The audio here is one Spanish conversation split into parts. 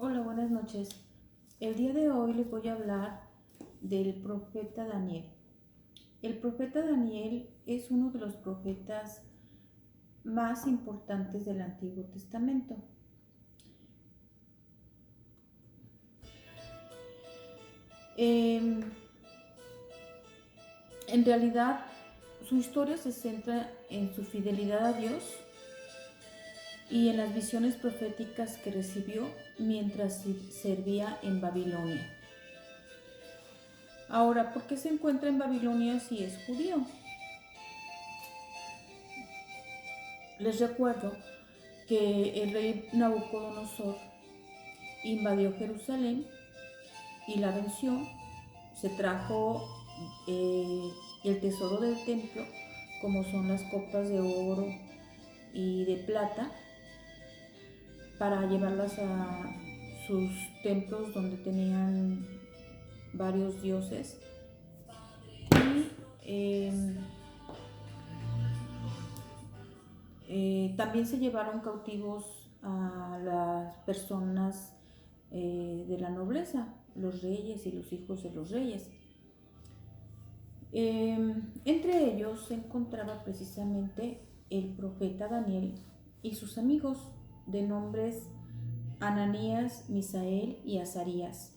Hola, buenas noches. El día de hoy les voy a hablar del profeta Daniel. El profeta Daniel es uno de los profetas más importantes del Antiguo Testamento. En realidad, su historia se centra en su fidelidad a Dios y en las visiones proféticas que recibió mientras servía en Babilonia. Ahora, ¿por qué se encuentra en Babilonia si es judío? Les recuerdo que el rey Nabucodonosor invadió Jerusalén y la venció, se trajo el tesoro del templo, como son las copas de oro y de plata, para llevarlas a sus templos donde tenían varios dioses. Y también se llevaron cautivos a las personas de la nobleza, los reyes y los hijos de los reyes. Entre ellos se encontraba precisamente el profeta Daniel y sus amigos de nombres Ananías, Misael y Azarías.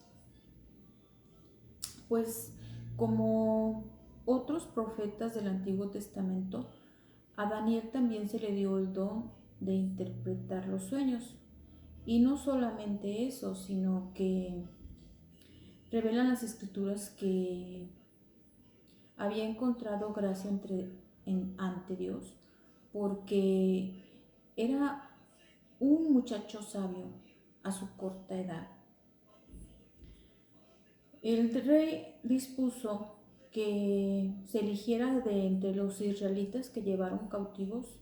Pues como otros profetas del Antiguo Testamento, a Daniel también se le dio el don de interpretar los sueños. Y no solamente eso, sino que revelan las escrituras que había encontrado gracia ante Dios, porque era un muchacho sabio a su corta edad. El rey dispuso que se eligiera de entre los israelitas que llevaron cautivos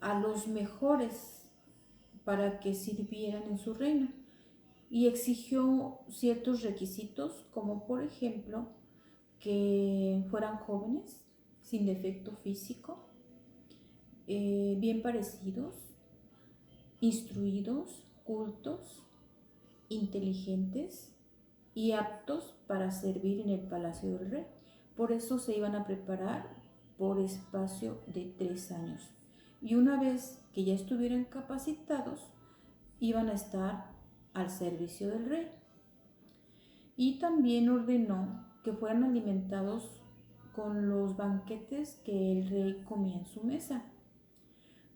a los mejores para que sirvieran en su reino, y exigió ciertos requisitos, como por ejemplo que fueran jóvenes, sin defecto físico, bien parecidos, instruidos, cultos, inteligentes y aptos para servir en el palacio del rey. Por eso se iban a preparar por espacio de 3 años. Y una vez que ya estuvieran capacitados, iban a estar al servicio del rey. Y también ordenó que fueran alimentados con los banquetes que el rey comía en su mesa.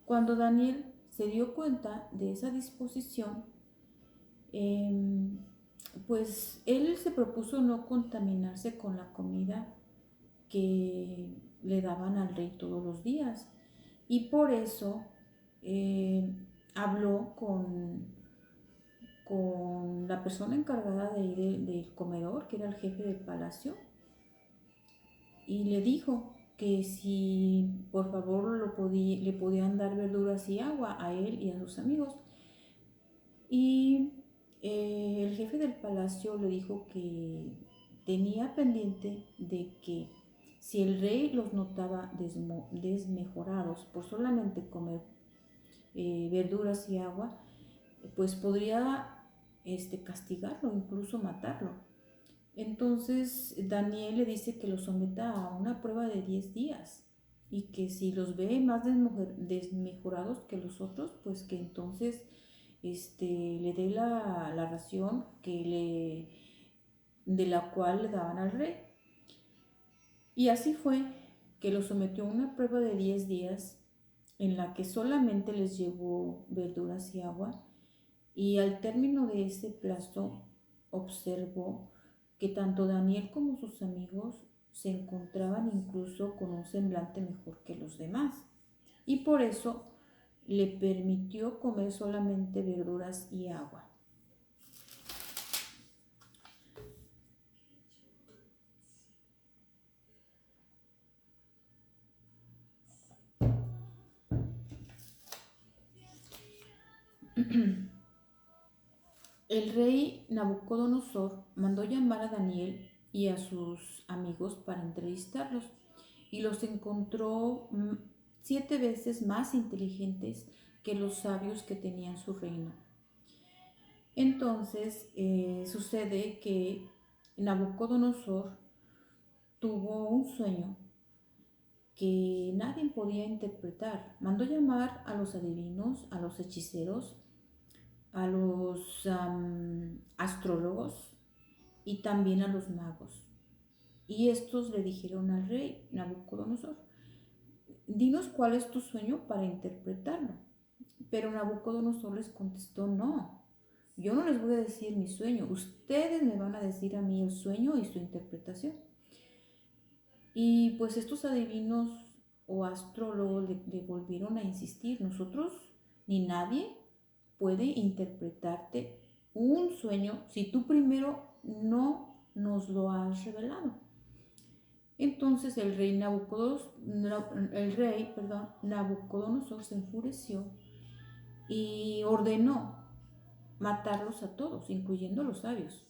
Cuando Daniel se dio cuenta de esa disposición, pues él se propuso no contaminarse con la comida que le daban al rey todos los días, y por eso habló con la persona encargada del comedor, que era el jefe del palacio, y le dijo que si por favor le podían dar verduras y agua a él y a sus amigos. Y el jefe del palacio le dijo que tenía pendiente de que si el rey los notaba desmejorados por solamente comer verduras y agua, pues podría castigarlo, incluso matarlo. Entonces Daniel le dice que lo someta a una prueba de 10 días, y que si los ve más desmejorados que los otros, pues que entonces le dé la ración de la cual le daban al rey. Y así fue que lo sometió a una prueba de 10 días en la que solamente les llevó verduras y agua, y al término de ese plazo observó que tanto Daniel como sus amigos se encontraban incluso con un semblante mejor que los demás, y por eso le permitió comer solamente verduras y agua. El rey Nabucodonosor mandó llamar a Daniel y a sus amigos para entrevistarlos, y los encontró 7 veces más inteligentes que los sabios que tenía en su reino. Entonces sucede que Nabucodonosor tuvo un sueño que nadie podía interpretar. Mandó llamar a los adivinos, a los hechiceros, a los astrólogos y también a los magos. Y estos le dijeron al rey Nabucodonosor: dinos cuál es tu sueño para interpretarlo. Pero Nabucodonosor les contestó: no, yo no les voy a decir mi sueño, ustedes me van a decir a mí el sueño y su interpretación. Y pues estos adivinos o astrólogos le volvieron a insistir: nosotros ni nadie puede interpretarte un sueño si tú primero no nos lo has revelado. Entonces Nabucodonosor se enfureció y ordenó matarlos a todos, incluyendo a los sabios,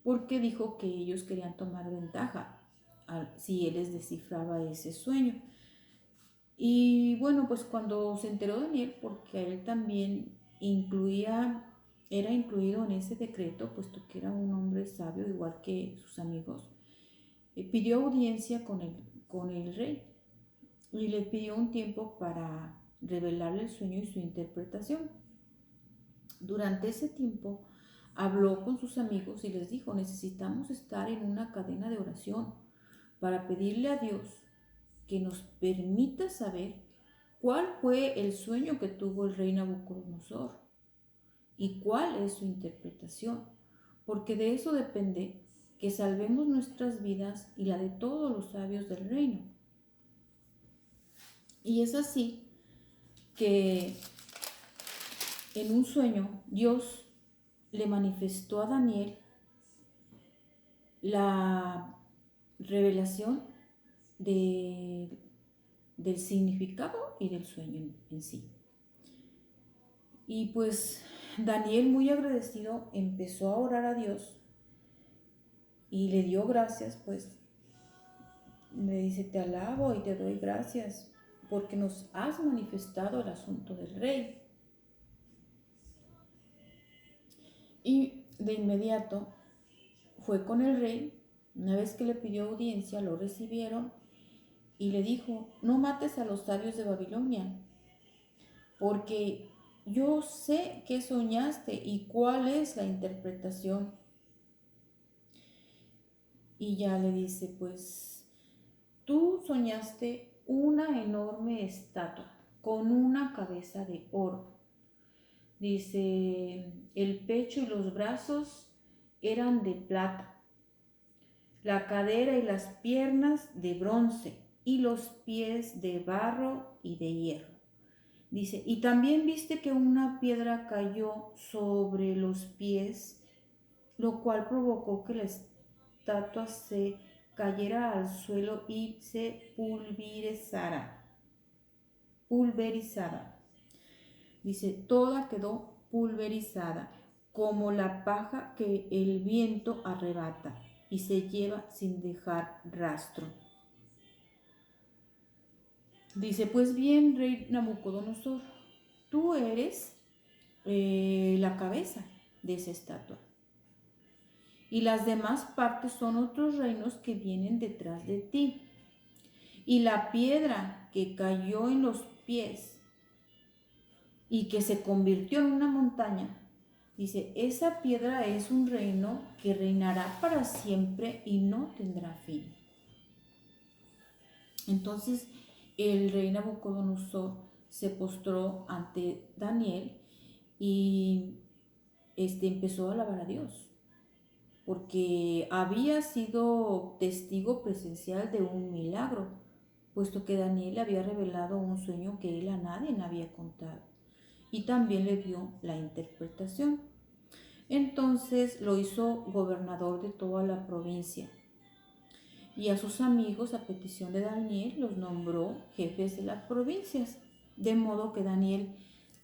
porque dijo que ellos querían tomar ventaja si él les descifraba ese sueño. Y bueno, pues cuando se enteró Daniel, porque él también era incluido en ese decreto, puesto que era un hombre sabio igual que sus amigos, pidió audiencia con el rey y le pidió un tiempo para revelarle el sueño y su interpretación. Durante ese tiempo habló con sus amigos y les dijo: necesitamos estar en una cadena de oración para pedirle a Dios que nos permita saber cuál fue el sueño que tuvo el rey Nabucodonosor y cuál es su interpretación, porque de eso depende que salvemos nuestras vidas y la de todos los sabios del reino. Y es así que en un sueño Dios le manifestó a Daniel la revelación del significado y del sueño en sí. Y pues Daniel, muy agradecido, empezó a orar a Dios y le dio gracias, pues le dice: te alabo y te doy gracias porque nos has manifestado el asunto del rey. Y de inmediato fue con el rey. Una vez que le pidió audiencia, lo recibieron y le dijo: no mates a los sabios de Babilonia, porque yo sé qué soñaste y cuál es la interpretación. Y ya le dice: pues tú soñaste una enorme estatua con una cabeza de oro. Dice: el pecho y los brazos eran de plata, la cadera y las piernas de bronce y los pies de barro y de hierro. Dice: y también viste que una piedra cayó sobre los pies, lo cual provocó que la estatua se cayera al suelo y se pulverizara. Dice: toda quedó pulverizada, como la paja que el viento arrebata y se lleva sin dejar rastro. Dice: pues bien, rey Nabucodonosor, tú eres la cabeza de esa estatua, y las demás partes son otros reinos que vienen detrás de ti. Y la piedra que cayó en los pies y que se convirtió en una montaña, dice: esa piedra es un reino que reinará para siempre y no tendrá fin. Entonces el rey Nabucodonosor se postró ante Daniel y empezó a alabar a Dios, porque había sido testigo presencial de un milagro, puesto que Daniel le había revelado un sueño que él a nadie le había contado, y también le dio la interpretación. Entonces lo hizo gobernador de toda la provincia, y a sus amigos, a petición de Daniel, los nombró jefes de las provincias, de modo que Daniel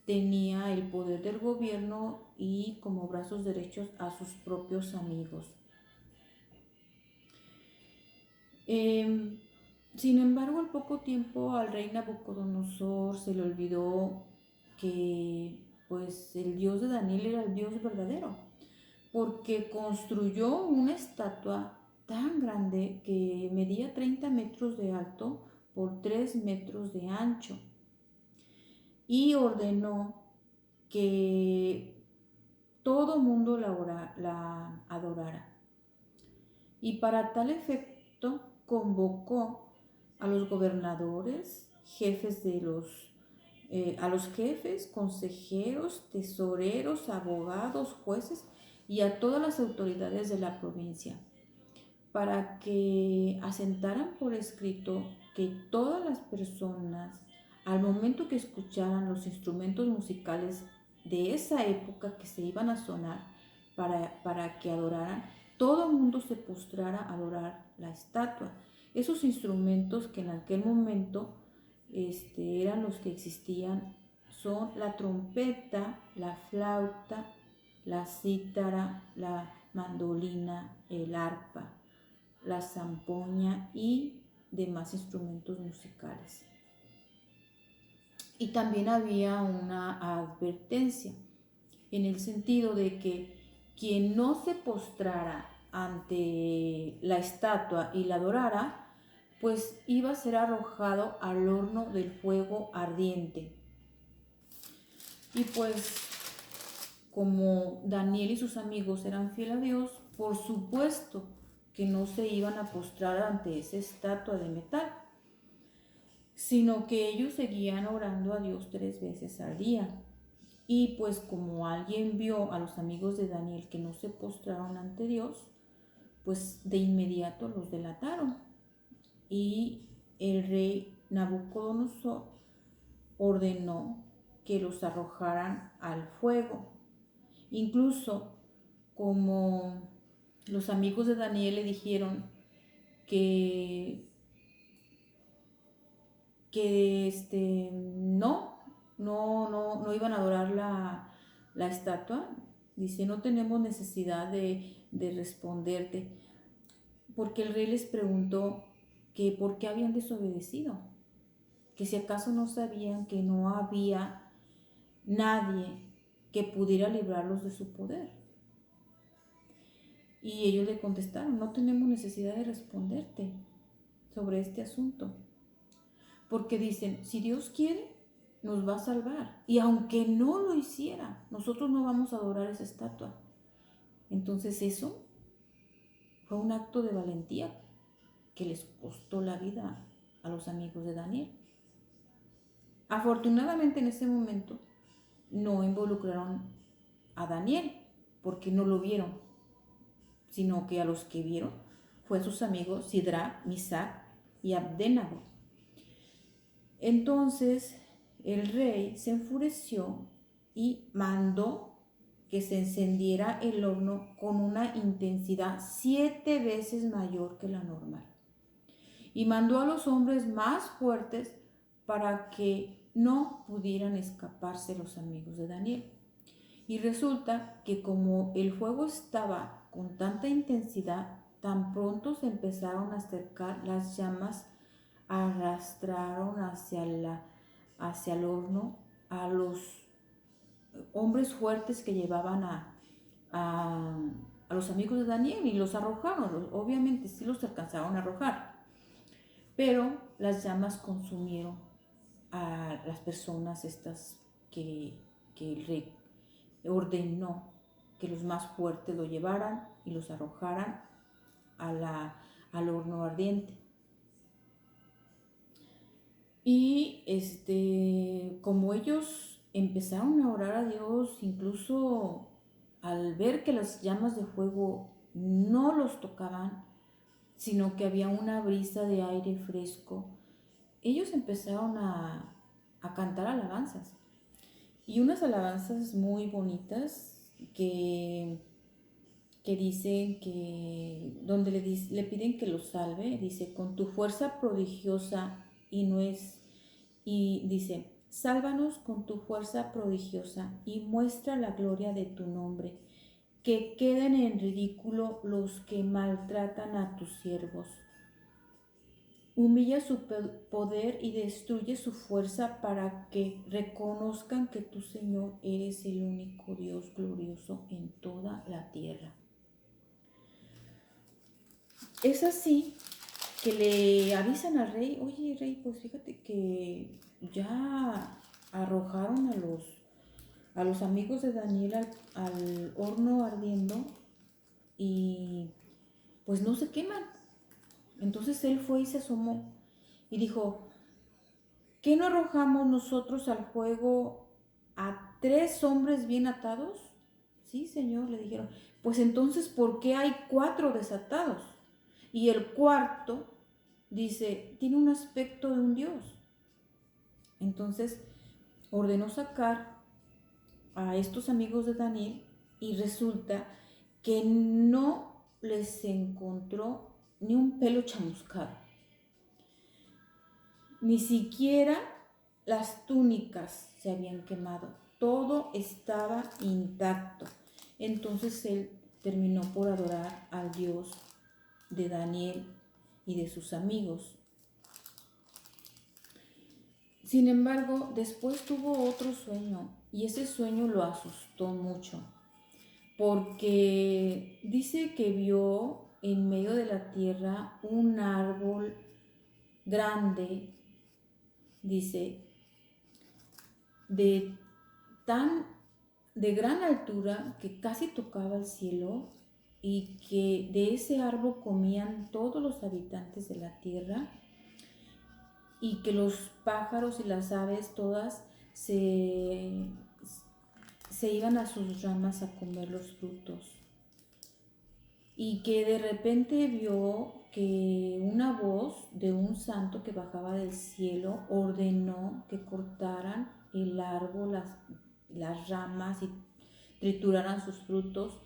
tenía el poder del gobierno y como brazos derechos a sus propios amigos. Sin embargo, al poco tiempo al rey Nabucodonosor se le olvidó que pues el Dios de Daniel era el Dios verdadero, porque construyó una estatua tan grande que medía 30 metros de alto por 3 metros de ancho, y ordenó que todo mundo la adorara. Y para tal efecto convocó a los gobernadores, a los jefes, consejeros, tesoreros, abogados, jueces y a todas las autoridades de la provincia, para que asentaran por escrito que todas las personas, al momento que escucharan los instrumentos musicales de esa época que se iban a sonar para que adoraran, todo el mundo se postrara a adorar la estatua. Esos instrumentos que en aquel momento eran los que existían son la trompeta, la flauta, la cítara, la mandolina, el arpa, la zampoña y demás instrumentos musicales. Y también había una advertencia en el sentido de que quien no se postrara ante la estatua y la adorara, pues iba a ser arrojado al horno del fuego ardiente. Y pues como Daniel y sus amigos eran fieles a Dios, por supuesto que no se iban a postrar ante esa estatua de metal, sino que ellos seguían orando a Dios 3 veces al día. Y pues como alguien vio a los amigos de Daniel que no se postraron ante Dios, pues de inmediato los delataron. Y el rey Nabucodonosor ordenó que los arrojaran al fuego. Incluso como los amigos de Daniel le dijeron que no iban a adorar la estatua. Dice, no tenemos necesidad de responderte, porque el rey les preguntó que por qué habían desobedecido, que si acaso no sabían que no había nadie que pudiera librarlos de su poder. Y ellos le contestaron, no tenemos necesidad de responderte sobre este asunto, porque dicen, si Dios quiere, nos va a salvar. Y aunque no lo hiciera, nosotros no vamos a adorar esa estatua. Entonces eso fue un acto de valentía que les costó la vida a los amigos de Daniel. Afortunadamente en ese momento no involucraron a Daniel porque no lo vieron, sino que a los que vieron fue a sus amigos Sidra, Misac y Abdenago. Entonces el rey se enfureció y mandó que se encendiera el horno con una intensidad 7 veces mayor que la normal. Y mandó a los hombres más fuertes para que no pudieran escaparse los amigos de Daniel. Y resulta que como el fuego estaba con tanta intensidad, tan pronto se empezaron a acercar las llamas, arrastraron hacia el horno a los hombres fuertes que llevaban a los amigos de Daniel y los arrojaron. Obviamente sí los alcanzaron a arrojar, pero las llamas consumieron a las personas estas que el rey ordenó que los más fuertes lo llevaran y los arrojaran al horno ardiente. Y como ellos empezaron a orar a Dios, incluso al ver que las llamas de fuego no los tocaban, sino que había una brisa de aire fresco, ellos empezaron a cantar alabanzas. Y unas alabanzas muy bonitas que dicen que, donde le piden que los salve, dice, con tu fuerza prodigiosa y dice, sálvanos con tu fuerza prodigiosa y muestra la gloria de tu nombre, que queden en ridículo los que maltratan a tus siervos. humilla su poder y destruye su fuerza para que reconozcan que tú, Señor, eres el único Dios glorioso en toda la tierra. Es así que le avisan al rey: oye, rey, pues fíjate que ya arrojaron a los amigos de Daniel al horno ardiendo y pues no se queman. Entonces él fue y se asomó y dijo: ¿qué no arrojamos nosotros al fuego a 3 hombres bien atados? Sí, Señor, le dijeron. Pues entonces, ¿por qué hay 4 desatados? Y el cuarto, dice, tiene un aspecto de un dios. Entonces ordenó sacar a estos amigos de Daniel y resulta que no les encontró ni un pelo chamuscado. Ni siquiera las túnicas se habían quemado. Todo estaba intacto. Entonces él terminó por adorar al Dios de Daniel y de sus amigos. Sin embargo, después tuvo otro sueño y ese sueño lo asustó mucho, porque dice que vio en medio de la tierra un árbol grande, dice, de gran altura que casi tocaba el cielo, y que de ese árbol comían todos los habitantes de la tierra, y que los pájaros y las aves todas se iban a sus ramas a comer los frutos. Y que de repente vio que una voz de un santo que bajaba del cielo ordenó que cortaran el árbol, las ramas, y trituraran sus frutos,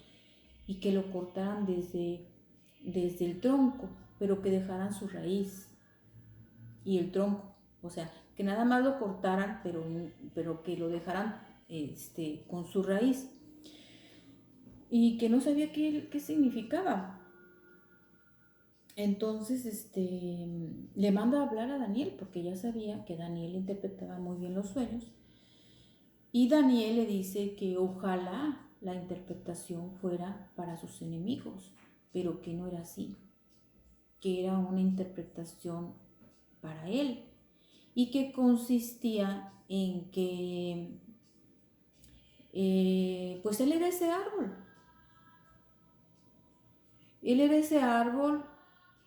y que lo cortaran desde el tronco, pero que dejaran su raíz y el tronco. O sea, que nada más lo cortaran, pero que lo dejaran con su raíz. Y que no sabía qué significaba. Entonces le manda a hablar a Daniel, porque ya sabía que Daniel interpretaba muy bien los sueños. Y Daniel le dice que ojalá la interpretación fuera para sus enemigos, pero que no era así, que era una interpretación para él, y que consistía en que pues él era ese árbol. Él era ese árbol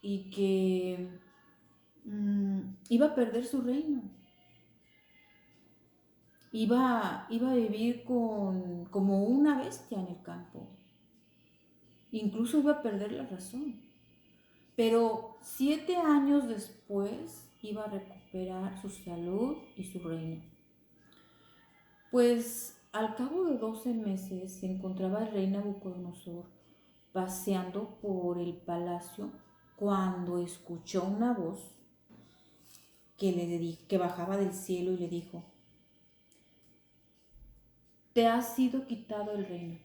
y que iba a perder su reino. Iba a vivir como una bestia en el campo. Incluso iba a perder la razón. Pero 7 años después iba a recuperar su salud y su reino. Pues al cabo de 12 meses se encontraba el rey Nabucodonosor paseando por el palacio cuando escuchó una voz que bajaba del cielo y le dijo: te ha sido quitado el reino.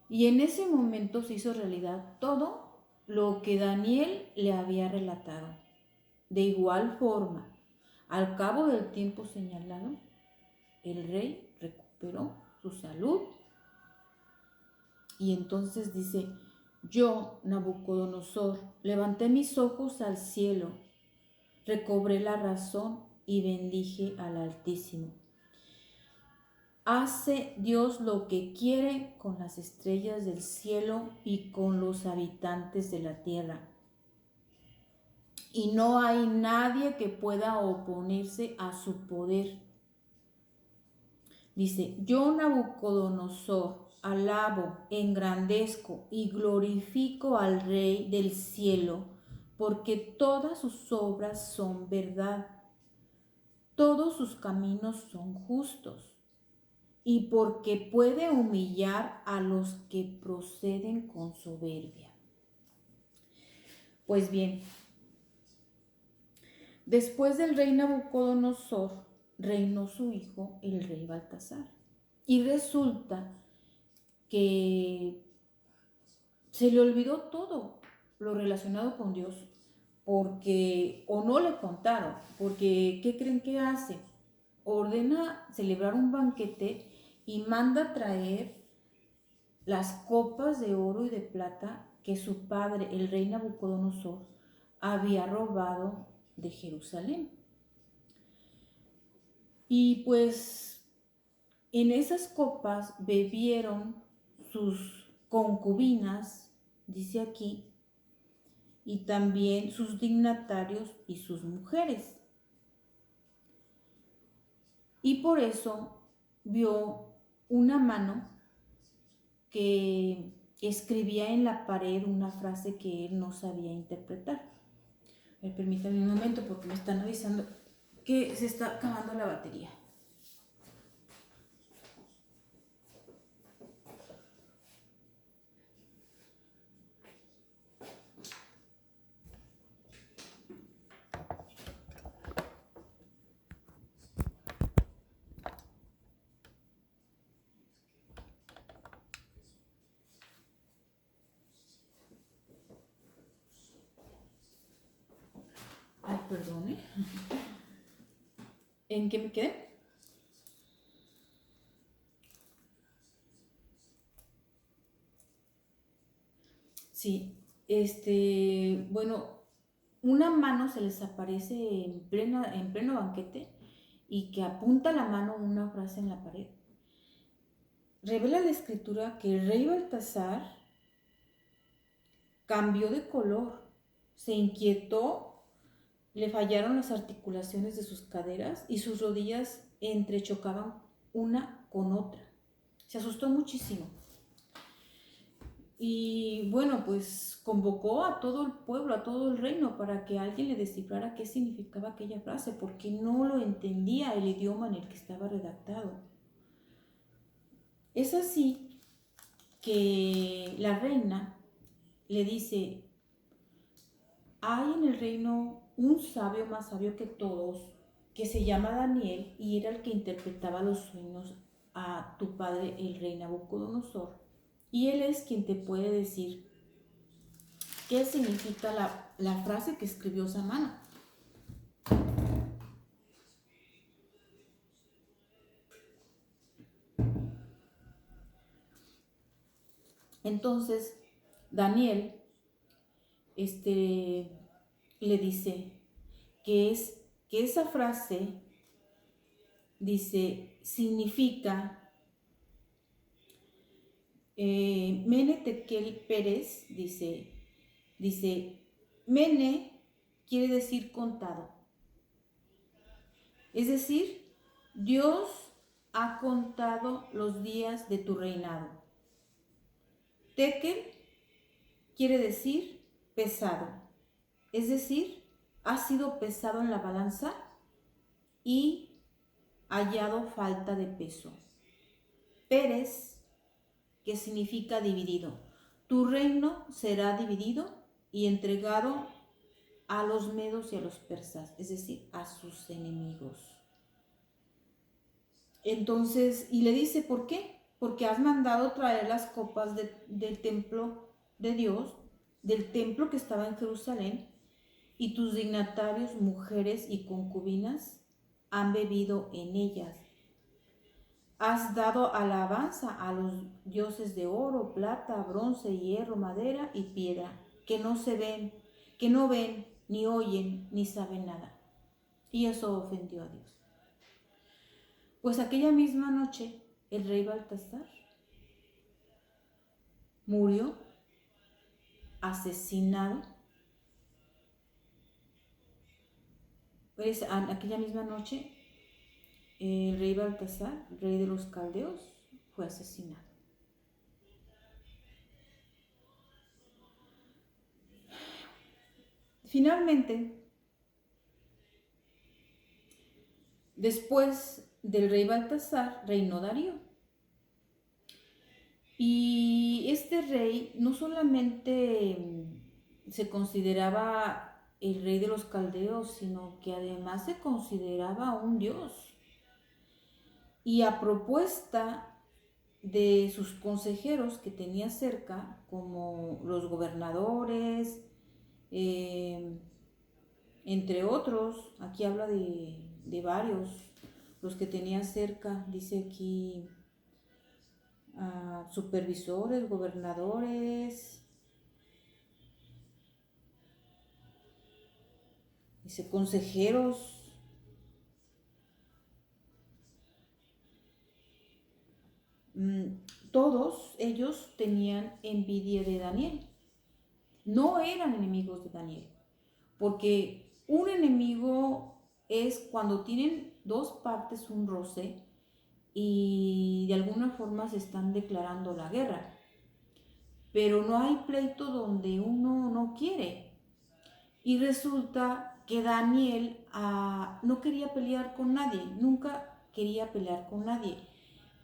Y en ese momento se hizo realidad todo lo que Daniel le había relatado. De igual forma, al cabo del tiempo señalado, el rey recuperó su salud. Y entonces dice: yo, Nabucodonosor, levanté mis ojos al cielo, recobré la razón y bendije al Altísimo. Hace Dios lo que quiere con las estrellas del cielo y con los habitantes de la tierra. Y no hay nadie que pueda oponerse a su poder. Dice: yo, Nabucodonosor, alabo, engrandezco y glorifico al Rey del cielo, porque todas sus obras son verdad, todos sus caminos son justos, y porque puede humillar a los que proceden con soberbia. Pues bien, después del rey Nabucodonosor, reinó su hijo, el rey Baltasar. Y resulta que se le olvidó todo. lo relacionado con Dios, porque, o no le contaron, porque, ¿qué creen que hace? Ordena celebrar un banquete y manda traer las copas de oro y de plata que su padre, el rey Nabucodonosor, había robado de Jerusalén. Y pues en esas copas bebieron sus concubinas, dice aquí, y también sus dignatarios y sus mujeres. Y por eso vio una mano que escribía en la pared una frase que él no sabía interpretar. Permítanme un momento porque me están avisando que se está acabando la batería. Ay, perdone. ¿En qué me quedé? Sí, bueno, una mano se les aparece en pleno banquete y que apunta la mano una frase en la pared. Revela la escritura que el rey Baltasar cambió de color, se inquietó, le fallaron las articulaciones de sus caderas y sus rodillas entrechocaban una con otra. Se asustó muchísimo. Y bueno, pues convocó a todo el pueblo, a todo el reino, para que alguien le descifrara qué significaba aquella frase, porque no lo entendía el idioma en el que estaba redactado. Es así que la reina le dice: hay en el reino un sabio más sabio que todos, que se llama Daniel, y era el que interpretaba los sueños a tu padre, el rey Nabucodonosor. Y él es quien te puede decir qué significa la frase que escribió esa mano. Entonces, Daniel le dice que esa frase, dice, significa Mene Tekel Pérez, dice, Mene quiere decir contado. Es decir, Dios ha contado los días de tu reinado. Tekel quiere decir pesado. Es decir, ha sido pesado en la balanza y hallado falta de peso. Pérez, que significa dividido. Tu reino será dividido y entregado a los medos y a los persas, es decir, a sus enemigos. Entonces, y le dice, ¿por qué? Porque has mandado traer las copas del templo de Dios, del templo que estaba en Jerusalén, y tus dignatarios, mujeres y concubinas han bebido en ellas. Has dado alabanza a los dioses de oro, plata, bronce, hierro, madera y piedra, que no ven, ni oyen, ni saben nada. Y eso ofendió a Dios. Pues aquella misma noche el rey Baltasar murió asesinado. Pues aquella misma noche el rey Baltasar, rey de los caldeos, fue asesinado. Finalmente, después del rey Baltasar, reinó Darío. Y este rey no solamente se consideraba el rey de los caldeos, sino que además se consideraba un dios. Y a propuesta de sus consejeros que tenía cerca, como los gobernadores, eh, entre otros. Aquí habla de varios, los que tenía cerca, dice aquí, supervisores, gobernadores, dice consejeros. Todos ellos tenían envidia de Daniel. No eran enemigos de Daniel, porque un enemigo es cuando tienen dos partes un roce y de alguna forma se están declarando la guerra. Pero no hay pleito donde uno no quiere. Y resulta que Daniel no quería pelear con nadie, nunca quería pelear con nadie.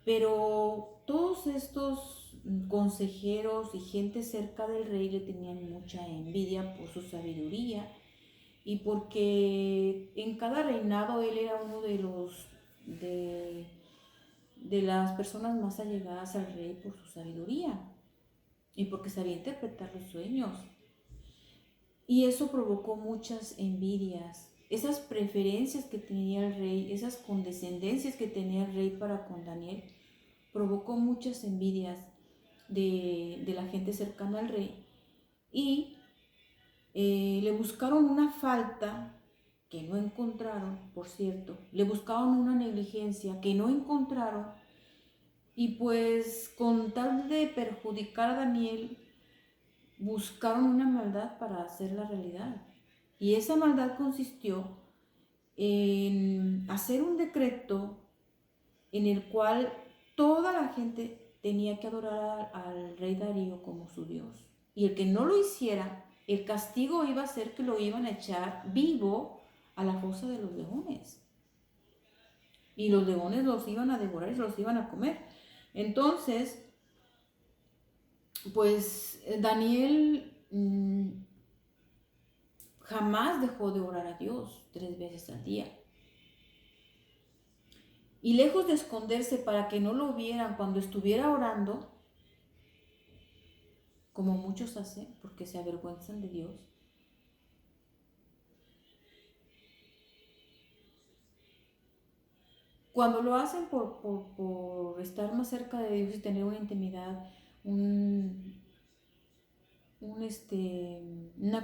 Pero todos estos consejeros y gente cerca del rey le tenían mucha envidia por su sabiduría y porque en cada reinado él era uno de las personas más allegadas al rey por su sabiduría y porque sabía interpretar los sueños. Y eso provocó muchas envidias, esas preferencias que tenía el rey, esas condescendencias que tenía el rey para con Daniel, provocó muchas envidias de la gente cercana al rey. Y le buscaron una falta que no encontraron, por cierto, le buscaron una negligencia que no encontraron, y pues con tal de perjudicar a Daniel, buscaron una maldad para hacerla realidad. Y esa maldad consistió en hacer un decreto en el cual toda la gente tenía que adorar al rey Darío como su Dios. Y el que no lo hiciera, el castigo iba a ser que lo iban a echar vivo a la fosa de los leones. Y los leones los iban a devorar y los iban a comer. Entonces, pues Daniel jamás dejó de orar a Dios 3 veces al día. Y lejos de esconderse para que no lo vieran cuando estuviera orando, como muchos hacen, porque se avergüenzan de Dios, cuando lo hacen por estar más cerca de Dios y tener una intimidad, una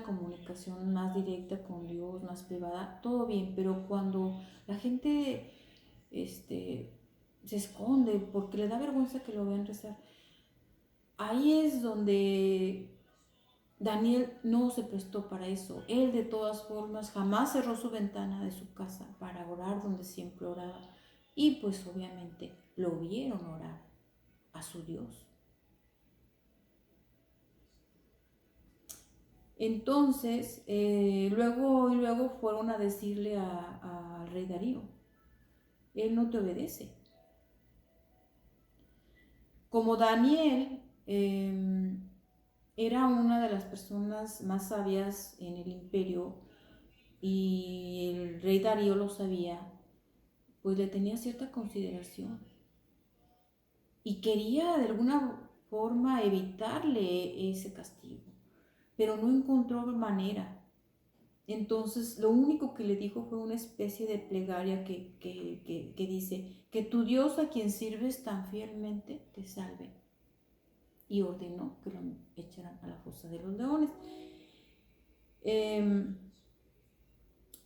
comunicación más directa con Dios, más privada, todo bien, pero cuando la gente se esconde porque le da vergüenza que lo vean rezar, ahí es donde Daniel no se prestó para eso. Él de todas formas jamás cerró su ventana de su casa para orar donde siempre oraba. Y pues obviamente lo vieron orar a su Dios. Entonces, luego fueron a decirle al rey Darío, él no te obedece. Como Daniel era una de las personas más sabias en el imperio y el rey Darío lo sabía, pues le tenía cierta consideración y quería de alguna forma evitarle ese castigo, pero no encontró manera. Entonces lo único que le dijo fue una especie de plegaria que dice, que tu Dios a quien sirves tan fielmente te salve. Y ordenó que lo echaran a la fosa de los leones.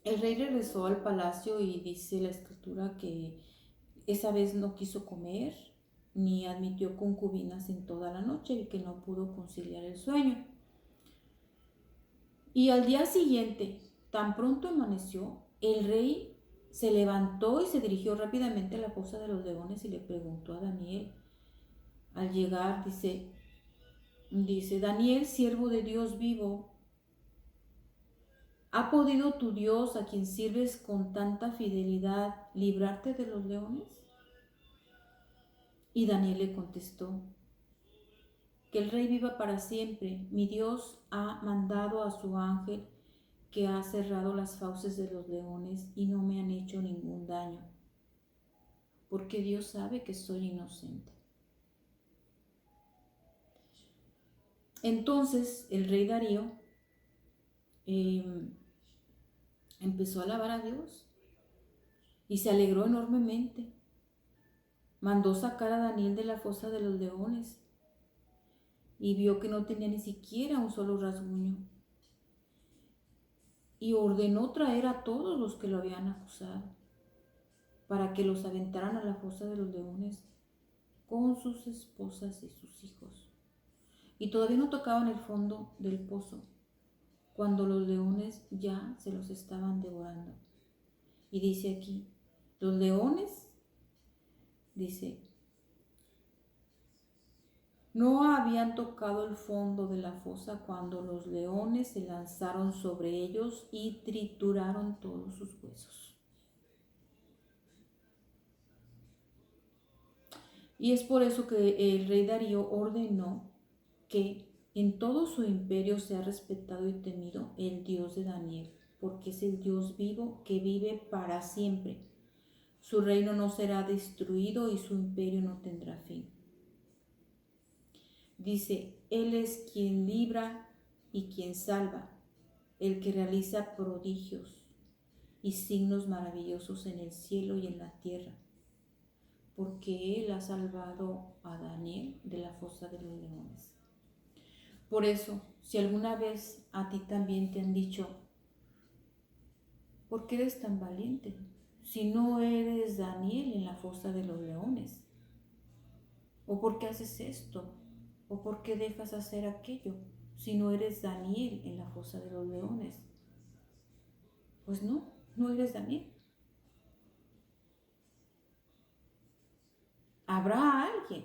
El rey regresó al palacio y dice la escritura que esa vez no quiso comer ni admitió concubinas en toda la noche y que no pudo conciliar el sueño. Y al día siguiente, tan pronto amaneció, el rey se levantó y se dirigió rápidamente a la fosa de los leones y le preguntó a Daniel. Al llegar, dice, Daniel, siervo de Dios vivo, ¿ha podido tu Dios, a quien sirves con tanta fidelidad, librarte de los leones? Y Daniel le contestó, que el rey viva para siempre. Mi Dios ha mandado a su ángel que ha cerrado las fauces de los leones y no me han hecho ningún daño, porque Dios sabe que soy inocente. Entonces el rey Darío eh, empezó a alabar a Dios y se alegró enormemente. Mandó sacar a Daniel de la fosa de los leones y vio que no tenía ni siquiera un solo rasguño. Y ordenó traer a todos los que lo habían acusado para que los aventaran a la fosa de los leones con sus esposas y sus hijos. Y todavía no tocaban el fondo del pozo cuando los leones ya se los estaban devorando. Y dice aquí, los leones, dice, no habían tocado el fondo de la fosa cuando los leones se lanzaron sobre ellos y trituraron todos sus huesos. Y es por eso que el rey Darío ordenó que en todo su imperio sea respetado y temido el Dios de Daniel, porque es el Dios vivo que vive para siempre. Su reino no será destruido y su imperio no tendrá fin. Dice, Él es quien libra y quien salva, el que realiza prodigios y signos maravillosos en el cielo y en la tierra, porque Él ha salvado a Daniel de la fosa de los leones. Por eso, si alguna vez a ti también te han dicho, ¿por qué eres tan valiente? Si no eres Daniel en la fosa de los leones. ¿O por qué haces esto? ¿O por qué dejas hacer aquello? Si no eres Daniel en la fosa de los leones. Pues no, no eres Daniel. Habrá alguien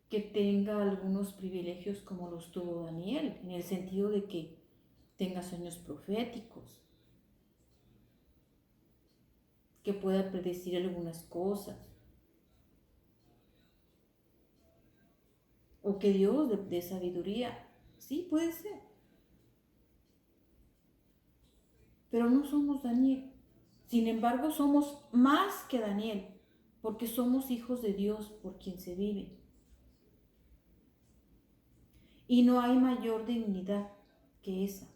que tenga algunos privilegios como los tuvo Daniel, en el sentido de que tenga sueños proféticos, que pueda predecir algunas cosas, o que Dios le dé sabiduría. Sí, puede ser. Pero no somos Daniel. Sin embargo, somos más que Daniel, porque somos hijos de Dios por quien se vive. Y no hay mayor dignidad que esa.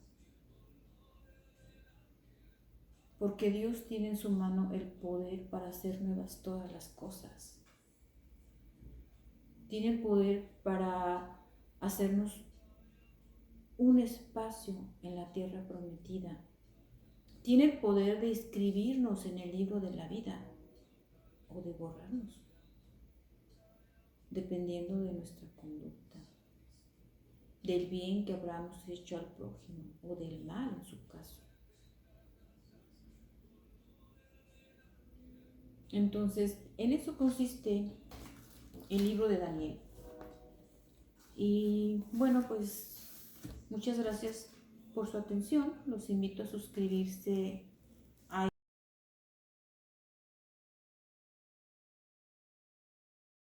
Porque Dios tiene en su mano el poder para hacer nuevas todas las cosas. Tiene el poder para hacernos un espacio en la tierra prometida. Tiene el poder de inscribirnos en el libro de la vida o de borrarnos, dependiendo de nuestra conducta, del bien que habramos hecho al prójimo o del mal en su caso. Entonces, en eso consiste el libro de Daniel. Y bueno, pues muchas gracias por su atención. Los invito a suscribirse